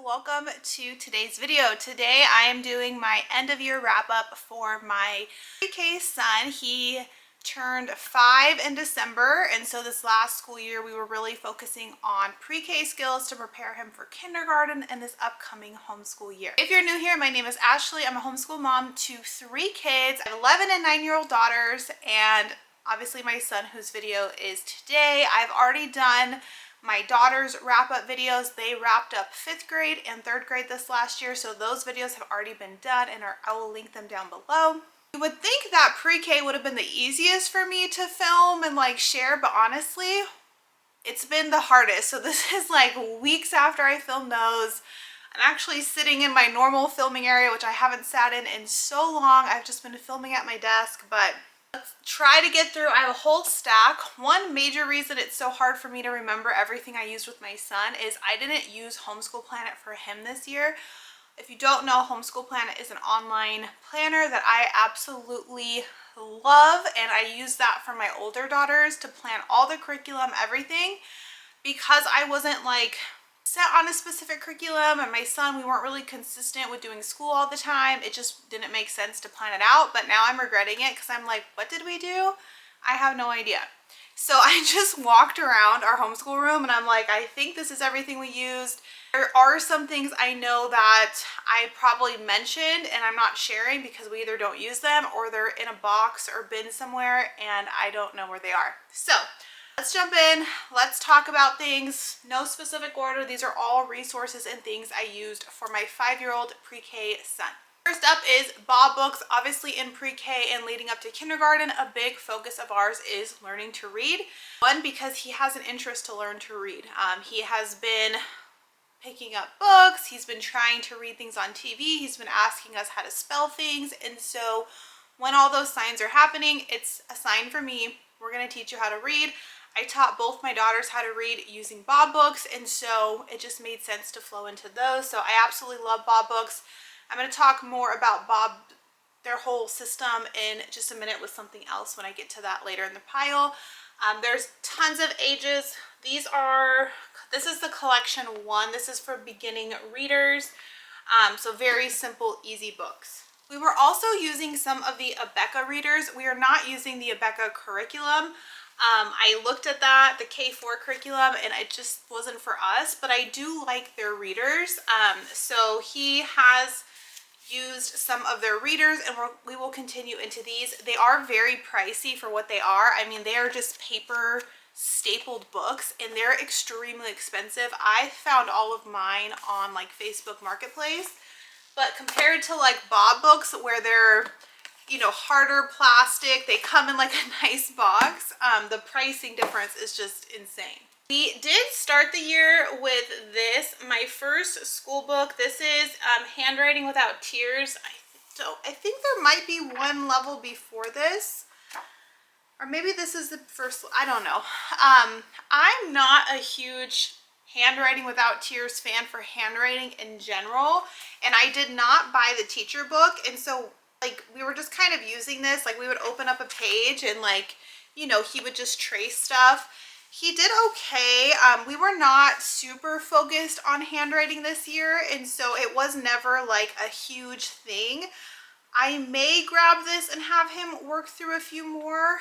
Welcome to today's video. Today I am doing my end of year wrap up for my pre-K son. He turned 5 in December, and so this last school year we were really focusing on pre-K skills to prepare him for kindergarten and this upcoming homeschool year. If you're new here, my name is Ashley. I'm a homeschool mom to 3 kids. I have 11 and 9-year-old daughters, and obviously my son, whose video is today. I've already done my daughter's wrap-up videos. They wrapped up 5th grade and 3rd grade this last year, so those videos have already been done, and I will link them down below. You would think that pre-K would have been the easiest for me to film and share, but honestly, it's been the hardest. So this is weeks after I filmed those. I'm actually sitting in my normal filming area, which I haven't sat in so long. I've just been filming at my desk, but let's try to get through. I have a whole stack. One major reason it's so hard for me to remember everything I used with my son is I didn't use Homeschool Planet for him this year. If you don't know, Homeschool Planet is an online planner that I absolutely love, and I use that for my older daughters to plan all the curriculum, everything, because I wasn't set on a specific curriculum, and my son, we weren't really consistent with doing school all the time. It just didn't make sense to plan it out, but now I'm regretting it because I'm like, what did we do? I have no idea. So I just walked around our homeschool room and I'm like, I think this is everything we used. There are some things I know that I probably mentioned and I'm not sharing because we either don't use them or they're in a box or bin somewhere and I don't know where they are. So let's jump in. Let's talk about things. No specific order. These are all resources and things I used for my 5-year-old pre-K son. First up is Bob books. Obviously in pre-K and leading up to kindergarten, a big focus of ours is learning to read. One, because he has an interest to learn to read. He has been picking up books. He's been trying to read things on TV. He's been asking us how to spell things. And so when all those signs are happening, it's a sign for me. We're going to teach you how to read. I taught both my daughters how to read using Bob books, and so it just made sense to flow into those. So I absolutely love Bob books. I'm going to talk more about Bob, their whole system, in just a minute with something else when I get to that later in the pile. There's tons of ages. This is the collection 1. This is for beginning readers. So very simple, easy books. We were also using some of the Abeka readers. We are not using the Abeka curriculum. I looked at that, the K4 curriculum, and it just wasn't for us, but I do like their readers. So he has used some of their readers, and we will continue into these. They are very pricey for what they are. I mean, they are just paper stapled books, and they're extremely expensive. I found all of mine on Facebook Marketplace, but compared to Bob books where they're harder plastic, they come in a nice box, the pricing difference is just insane. We did start the year with this, my first school book. This is Handwriting Without Tears. I think there might be one level before this, or maybe this is the first, I don't know. I'm not a huge Handwriting Without Tears fan for handwriting in general, and I did not buy the teacher book, and so we were just kind of using this, we would open up a page and he would just trace stuff. He did okay. We were not super focused on handwriting this year, and so it was never a huge thing. I may grab this and have him work through a few more,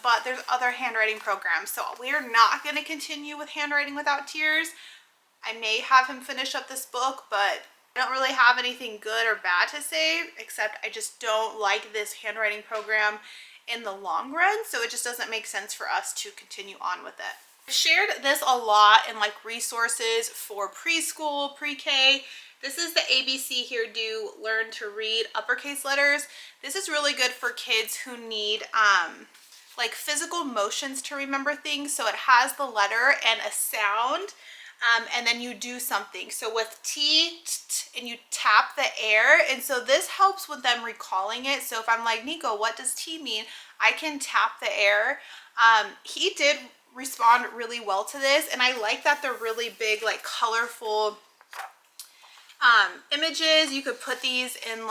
but there's other handwriting programs, so we are not going to continue with Handwriting Without Tears. I may have him finish up this book, but I don't really have anything good or bad to say, except I just don't like this handwriting program in the long run, so it just doesn't make sense for us to continue on with it. I've shared this a lot in resources for preschool, pre-K. This is the ABC Here Do Learn to Read uppercase letters. This is really good for kids who need physical motions to remember things. So it has the letter and a sound. And then you do something. So with T, and you tap the air, and so this helps with them recalling it. So if I'm like, Nico, what does T mean? I can tap the air. He did respond really well to this, and I like that they're really big, colorful images. You could put these in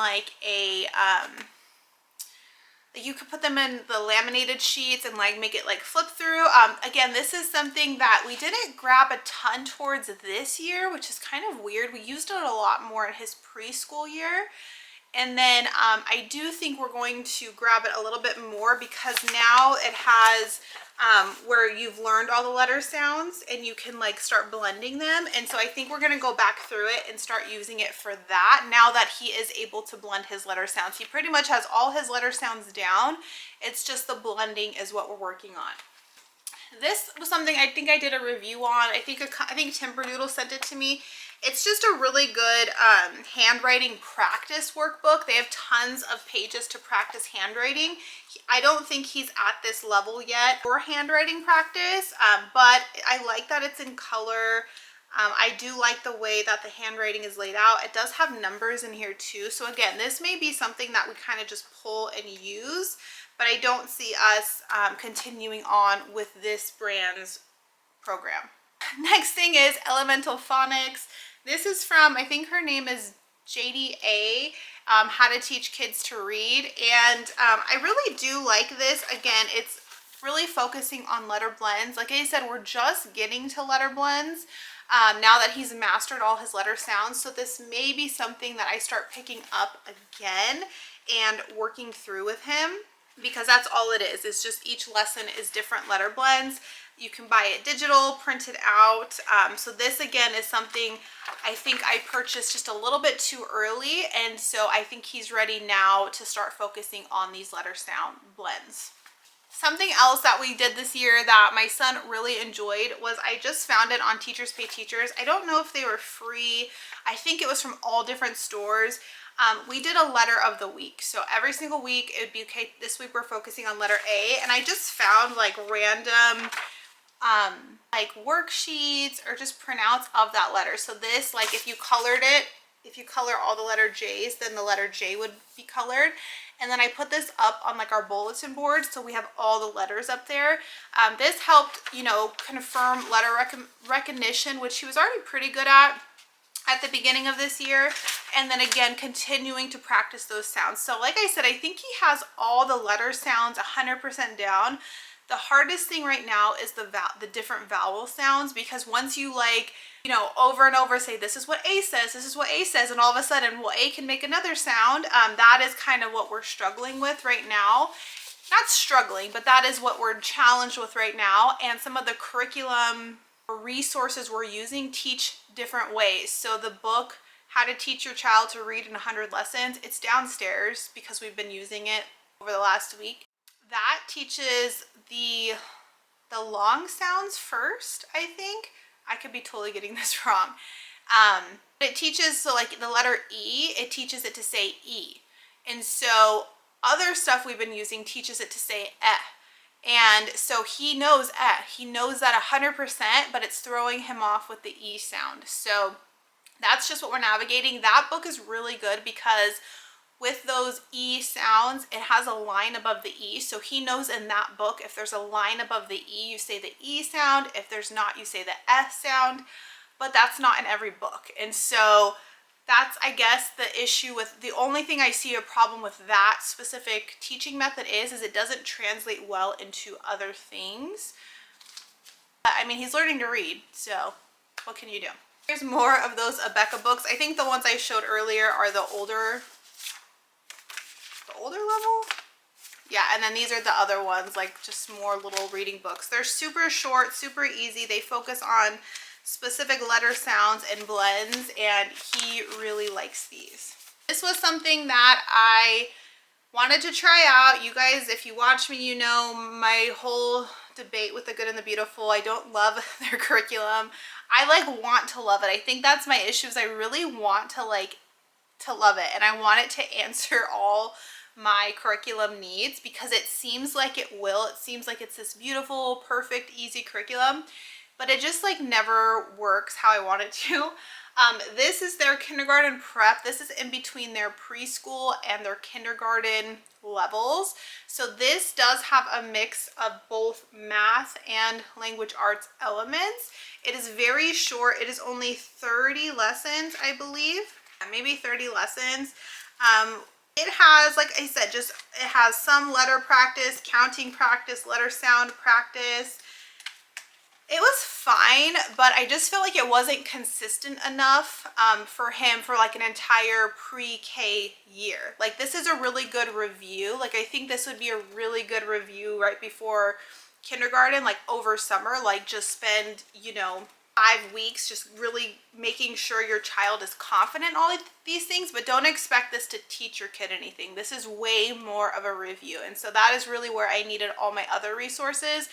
You could put them in the laminated sheets and like make it like flip through. Again, this is something that we didn't grab a ton towards this year, which is kind of weird. We used it a lot more in his preschool year. And then I do think we're going to grab it a little bit more because now it has where you've learned all the letter sounds and you can like start blending them. And so I think we're going to go back through it and start using it for that now that he is able to blend his letter sounds. He pretty much has all his letter sounds down. It's just the blending is what we're working on. This was something I think I did a review on. I think Timberdoodle sent it to me. It's just a really good handwriting practice workbook. They have tons of pages to practice handwriting. I don't think he's at this level yet for handwriting practice, but I like that it's in color. I do like the way that the handwriting is laid out. It does have numbers in here too. So again, this may be something that we kind of just pull and use, but I don't see us continuing on with this brand's program. Next thing is Elemental Phonics. This is from, I think her name is JDA, How to Teach Kids to Read. And I really do like this. Again, it's really focusing on letter blends. Like I said, we're just getting to letter blends now that he's mastered all his letter sounds. So this may be something that I start picking up again and working through with him, because that's all it is. It's just each lesson is different letter blends. You can buy it digital, print it out. So this again is something I think I purchased just a little bit too early. And so I think he's ready now to start focusing on these letter sound blends. Something else that we did this year that my son really enjoyed was I just found it on Teachers Pay Teachers. I don't know if they were free. I think it was from all different stores. We did a letter of the week. So every single week it would be, okay, this week we're focusing on letter A. And I just found like random like worksheets or just printouts of that letter. So this, like if you colored it, if you color all the letter J's, then the letter J would be colored. And then I put this up on like our bulletin board, so we have all the letters up there. This helped, you know, confirm letter recognition, which he was already pretty good at the beginning of this year. And then again, continuing to practice those sounds. So like I said, I think he has all the letter sounds 100% down. The hardest thing right now is the different vowel sounds, because once you like, you know, over and over say, this is what A says, this is what A says, and all of a sudden, well, A can make another sound. That is kind of what we're struggling with right now. Not struggling, but that is what we're challenged with right now. And some of the curriculum or resources we're using teach different ways. So the book, How to Teach Your Child to Read in 100 Lessons, it's downstairs because we've been using it over the last week. That teaches the long sounds first, I think. I could be totally getting this wrong. It teaches, so like the letter E, it teaches it to say E. And so other stuff we've been using teaches it to say eh. And so he knows eh. He knows that 100%, but it's throwing him off with the E sound. So that's just what we're navigating. That book is really good because with those E sounds, it has a line above the E. So he knows in that book, if there's a line above the E, you say the E sound. If there's not, you say the S sound. But that's not in every book. And so that's, I guess, the issue with, the only thing I see a problem with that specific teaching method is it doesn't translate well into other things. I mean, he's learning to read, so what can you do? Here's more of those Abeka books. I think the ones I showed earlier are the older level. Yeah, and then these are the other ones, like just more little reading books. They're super short, super easy. They focus on specific letter sounds and blends, and he really likes these. This was something that I wanted to try out. You guys, if you watch me, you know my whole debate with the good and the beautiful. I don't love their curriculum. I like want to love it. I think that's my issue, is I really want to love it, and I want it to answer all my curriculum needs, because it seems like it will. It seems like it's this beautiful, perfect, easy curriculum, but it just like never works how I want it to. This is their kindergarten prep. This is in between their preschool and their kindergarten levels. So this does have a mix of both math and language arts elements. It is very short. It is only 30 lessons, I believe, maybe 30 lessons. It has, like I said, just it has some letter practice, counting practice, letter sound practice. It was fine, but I just felt like it wasn't consistent enough for him for like an entire pre-K year. Like, this is a really good review. Like, I think this would be a really good review right before kindergarten, like over summer. Like, just spend, you know, 5 weeks just really making sure your child is confident in all of these things, but don't expect this to teach your kid anything. This is way more of a review. And so that is really where I needed all my other resources.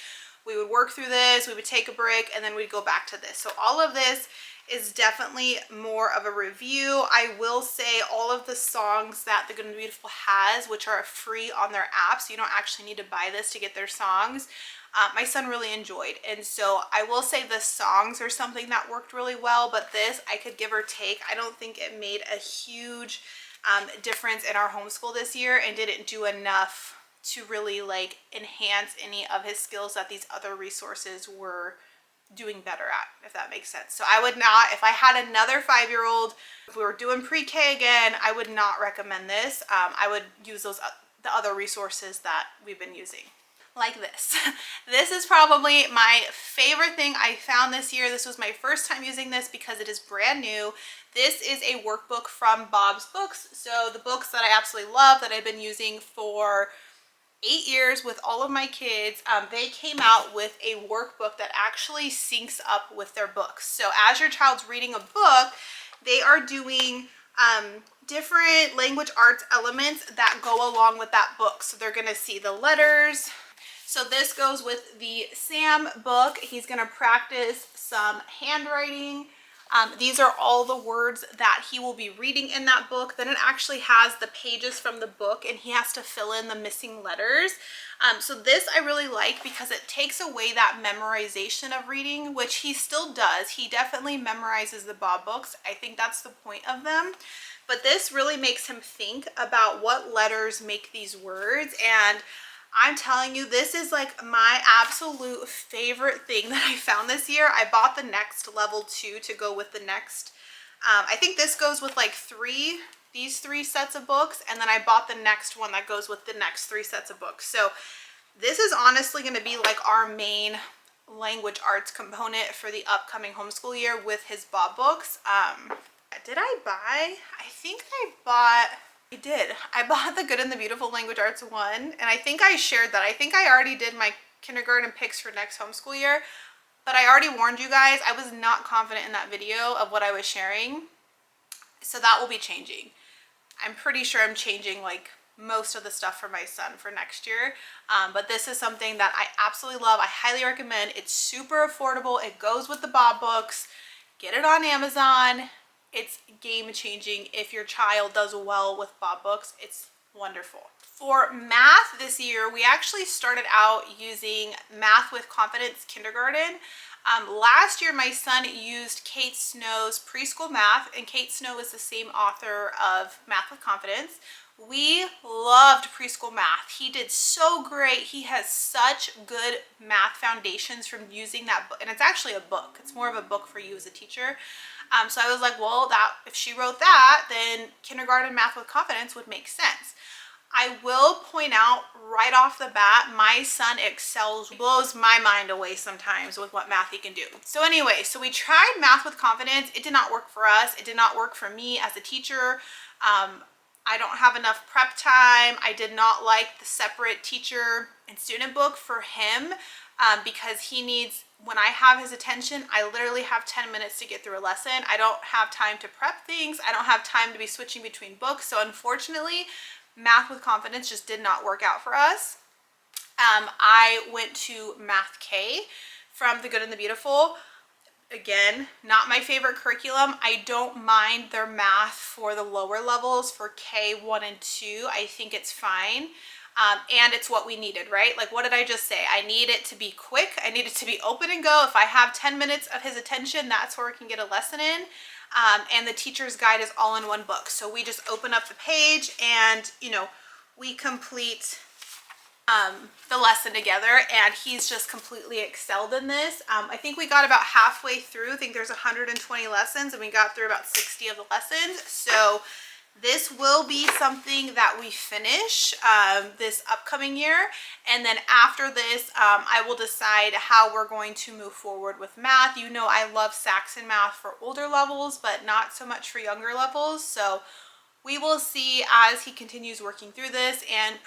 We would work through this, we would take a break, and then we'd go back to this. So all of this is definitely more of a review. I will say all of the songs that The Good and the Beautiful has, which are free on their app, so you don't actually need to buy this to get their songs, my son really enjoyed. And so I will say the songs are something that worked really well, but this I could give or take. I don't think it made a huge difference in our homeschool this year and didn't do enough to really like enhance any of his skills that these other resources were doing better at, if that makes sense. So I would not, if I had another 5-year-old, if we were doing pre-K again, I would not recommend this. I would use those the other resources that we've been using. Like this. This is probably my favorite thing I found this year. This was my first time using this because it is brand new. This is a workbook from Bob's Books. So the books that I absolutely love that I've been using for 8 years with all of my kids, they came out with a workbook that actually syncs up with their books. So as your child's reading a book, they are doing different language arts elements that go along with that book. So they're going to see the letters. So this goes with the Sam book. He's going to practice some handwriting. These are all the words that he will be reading in that book. Then it actually has the pages from the book and he has to fill in the missing letters. So this I really like because it takes away that memorization of reading, which he still does. He definitely memorizes the Bob books. I think that's the point of them. But this really makes him think about what letters make these words. And I'm telling you, this is like my absolute favorite thing that I found this year. I bought the next level 2 to go with the next. I think this goes with like these 3 sets of books. And then I bought the next one that goes with the next 3 sets of books. So this is honestly going to be like our main language arts component for the upcoming homeschool year with his Bob books. Did I buy? I think I did. I bought the Good and the Beautiful Language Arts 1, and I think I shared that. I think I already did my kindergarten picks for next homeschool year, but I already warned you guys, I was not confident in that video of what I was sharing. So that will be changing. I'm pretty sure I'm changing like most of the stuff for my son for next year. But this is something that I absolutely love. I highly recommend. It's super affordable. It goes with the Bob books. Get it on Amazon. It's game changing. If your child does well with Bob books, it's wonderful. For math this year, we actually started out using Math with Confidence Kindergarten. Last year, my son used Kate Snow's Preschool Math, and Kate Snow is the same author of Math with Confidence. We loved preschool math. He did so great. He has such good math foundations from using that book. And it's actually a book. It's more of a book for you as a teacher. So I was like, well, if she wrote that, then kindergarten Math with Confidence would make sense. I will point out right off the bat, my son excels, blows my mind away sometimes with what math he can do. So anyway, so we tried Math with Confidence. It did not work for us. It did not work for me as a teacher. I don't have enough prep time. I did not like the separate teacher and student book for him because he needs, when I have his attention, I literally have 10 minutes to get through a lesson. I don't have time to prep things. I don't have time to be switching between books. So unfortunately, Math with Confidence just did not work out for us. I went to Math K from The Good and the Beautiful. Again, not my favorite curriculum. I don't mind their math for the lower levels for K1 and 2. I think it's fine. And it's what we needed, right? Like, what did I just say? I need it to be quick. I need it to be open and go. If I have 10 minutes of his attention, that's where we can get a lesson in. And the teacher's guide is all in one book. So we just open up the page and, you know, we complete the lesson together, and he's just completely excelled in this. I think we got about halfway through. I think there's 120 lessons, and we got through about 60 of the lessons. So This will be something that we finish this upcoming year, and then after this I will decide how we're going to move forward with math. You know, I love Saxon math for older levels, but not so much for younger levels, so we will see as he continues working through this and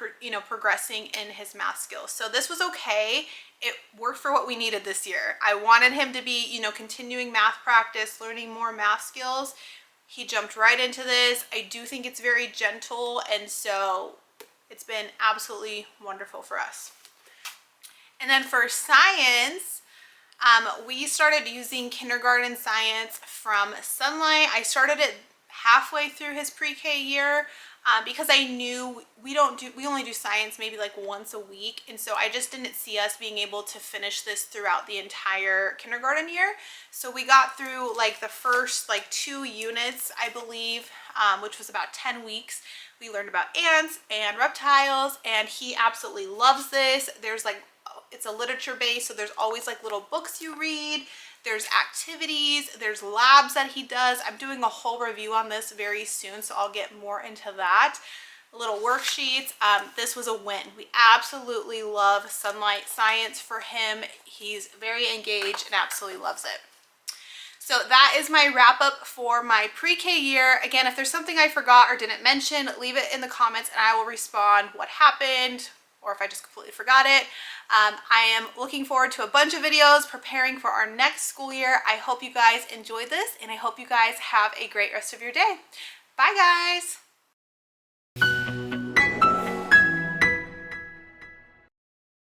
progressing in his math skills. So this was okay. It worked for what we needed this year. I wanted him to be, continuing math practice, learning more math skills. He jumped right into this. I do think it's very gentle, and so it's been absolutely wonderful for us. And then for science, we started using kindergarten science from Sunlight. I started it halfway through his pre-K year because I knew we only do science maybe like once a week, and so I just didn't see us being able to finish this throughout the entire kindergarten year. So we got through like the first like 2 units, I believe, which was about 10 weeks. We learned about ants and reptiles, and he absolutely loves this. There's like, it's a literature base, so there's always like little books you read. There's activities, there's labs that he does. I'm doing a whole review on this very soon, so I'll get more into that. Little worksheets. This was a win. We absolutely love Sunlight Science for him. He's very engaged and absolutely loves it. So that is my wrap up for my pre-K year. Again, if there's something I forgot or didn't mention, leave it in the comments and I will respond what happened, or if I just completely forgot it. I am looking forward to a bunch of videos preparing for our next school year. I hope you guys enjoyed this, and I hope you guys have a great rest of your day. Bye, guys.